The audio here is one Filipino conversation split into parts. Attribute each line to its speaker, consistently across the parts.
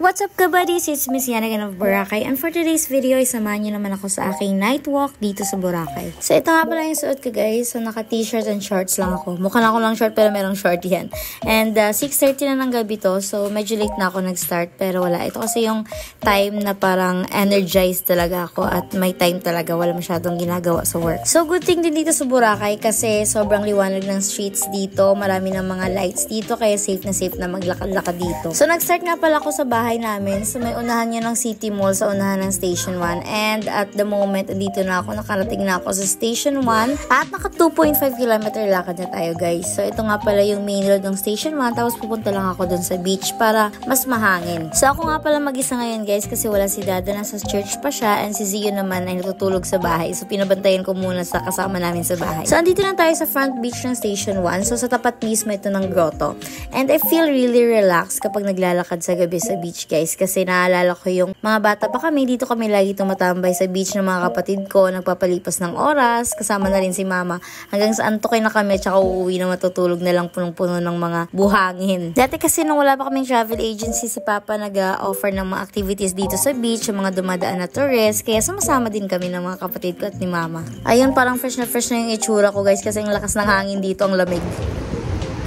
Speaker 1: What's up, kabadis? It's Miss Yana again of Boracay, and for today's video ay samahan niyo naman ako sa aking night walk dito sa Boracay. So ito nga pala yung suot ko, guys. So naka t-shirt and shorts lang ako. Mukha na ako lang short pero merong short yan. And 6:30 na ng gabi to, so medyo late na ako nag-start pero wala. Ito kasi yung time na parang energized talaga ako at may time talaga, wala masyadong ginagawa sa work. So good thing din dito sa Boracay kasi sobrang liwanag ng streets dito. Marami ng mga lights dito kaya safe na maglakad-lakad dito. So nag-start nga pala ako sa bahay namin. So may unahan niya ng City Mall sa unahan ng Station 1. And at the moment, dito na ako. Nakarating na ako sa Station 1. At naka 2.5 km lakad na tayo, guys. So ito nga pala yung main road ng Station 1. Tapos pupunta lang ako dun sa beach para mas mahangin. So ako nga pala mag-isa ngayon, guys, kasi wala si Dada. Nasa church pa siya. And si Zio naman ay natutulog sa bahay. So pinabantayan ko muna sa kasama namin sa bahay. So andito na tayo sa front beach ng Station 1. So sa tapat mismo ito ng grotto. And I feel really relaxed kapag naglalakad sa gabi sa beach, guys, kasi naalala ko yung mga bata pa kami, dito kami lagi tumatambay sa beach ng mga kapatid ko, nagpapalipas ng oras, kasama na rin si mama, hanggang sa antukin na kami, tsaka uuwi na matutulog na lang punong-puno ng mga buhangin. Dati kasi nung wala pa kaming travel agency, si Papa nag-offer ng mga activities dito sa beach, yung mga dumadaan na tourists, kaya sumasama din kami ng mga kapatid ko at ni mama. Ayun, parang fresh na yung itsura ko, guys, kasi ang lakas ng hangin dito, ang lamig.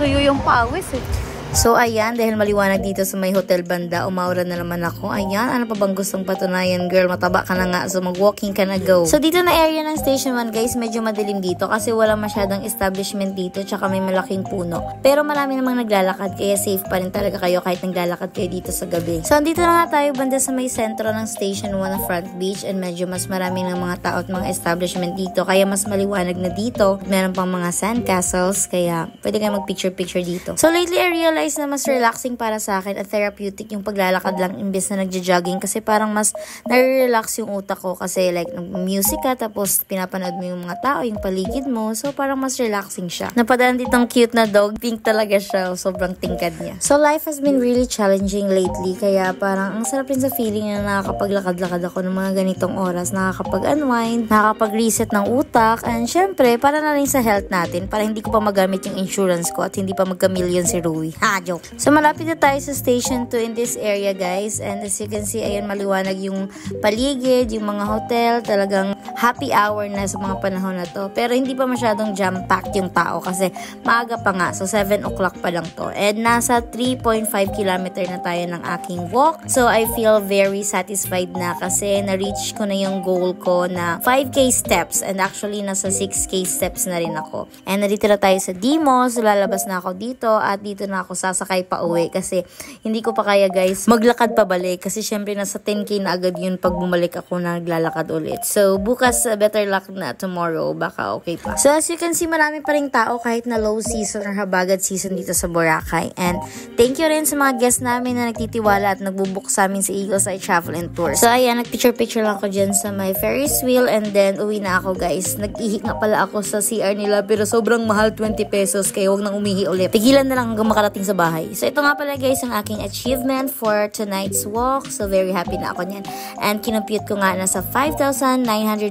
Speaker 2: Tuyo yung pawis eh.
Speaker 1: So, ayan, dahil maliwanag dito sa may hotel banda, umawra na naman ako. Ayan, ano pa bang gustong patunayan, girl? Mataba ka na nga, so mag-walking ka na, go. So, dito na area ng Station 1, guys, medyo madilim dito kasi wala masyadong establishment dito, tsaka may malaking puno. Pero marami namang naglalakad, kaya safe pa rin talaga kayo kahit naglalakad kayo dito sa gabi. So, andito na nga tayo banda sa may sentro ng Station 1 na front beach, and medyo mas marami ng mga tao at mga establishment dito, kaya mas maliwanag na dito. Meron pang mga sandcastles, kaya pwede kayo mag-picture-picture dito. So, lately, I realized na mas relaxing para sa akin at therapeutic yung paglalakad lang imbes na nagja-jogging kasi parang mas nare-relax yung utak ko kasi like music ka tapos pinapanood mo yung mga tao, yung paligid mo, so parang mas relaxing siya. Napadaan ditong cute na dog, pink talaga siya, sobrang tingkad niya. So life has been really challenging lately kaya parang ang sarap rin sa feeling na nakakapaglakad-lakad ako ng mga ganitong oras, nakakapag-unwind, nakakapag-reset ng utak, and syempre para na rin sa health natin para hindi ko pa magamit yung insurance ko at hindi pa magka-million si Rui. Joke. So, malapit na tayo sa Station 2 in this area, guys. And as you can see, ayan, maliwanag yung paligid, yung mga hotel. Talagang happy hour na sa mga panahon na to. Pero hindi pa masyadong jam-packed yung tao kasi maaga pa nga. So, 7 o'clock pa lang to. And nasa 3.5 kilometer na tayo ng aking walk. So, I feel very satisfied na kasi na-reach ko na yung goal ko na 5K steps. And actually, nasa 6K steps na rin ako. And narito na tayo sa Dimos. So, lalabas na ako dito at dito na ako sasakay pa uwi kasi hindi ko pa kaya, guys, maglakad pa balik kasi syempre nasa 10K na agad yun pag bumalik ako na naglalakad ulit. So bukas better luck na, tomorrow baka okay pa. So as you can see, marami pa ring tao kahit na low season or habagat season dito sa Boracay. And thank you rin sa mga guests namin na nagtitiwala at nagbubook sa amin sa Eagles Eye Travel and Tours. So ayan, nagpicture-picture lang ako dyan sa may Ferris wheel and then uwi na ako, guys. Nag-ihi nga pala ako sa CR nila pero sobrang mahal, 20 pesos, kaya huwag nang umihi ulit. Tigilan na lang hanggang makarating sa bahay. So, ito nga pala, guys, ang aking achievement for tonight's walk. So, very happy na ako niyan. And kinompute ko nga nasa 5,998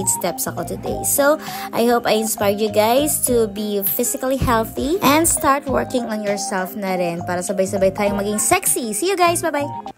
Speaker 1: steps ako today. So, I hope I inspired you guys to be physically healthy and start working on yourself na rin para sabay-sabay tayong maging sexy. See you guys! Bye-bye!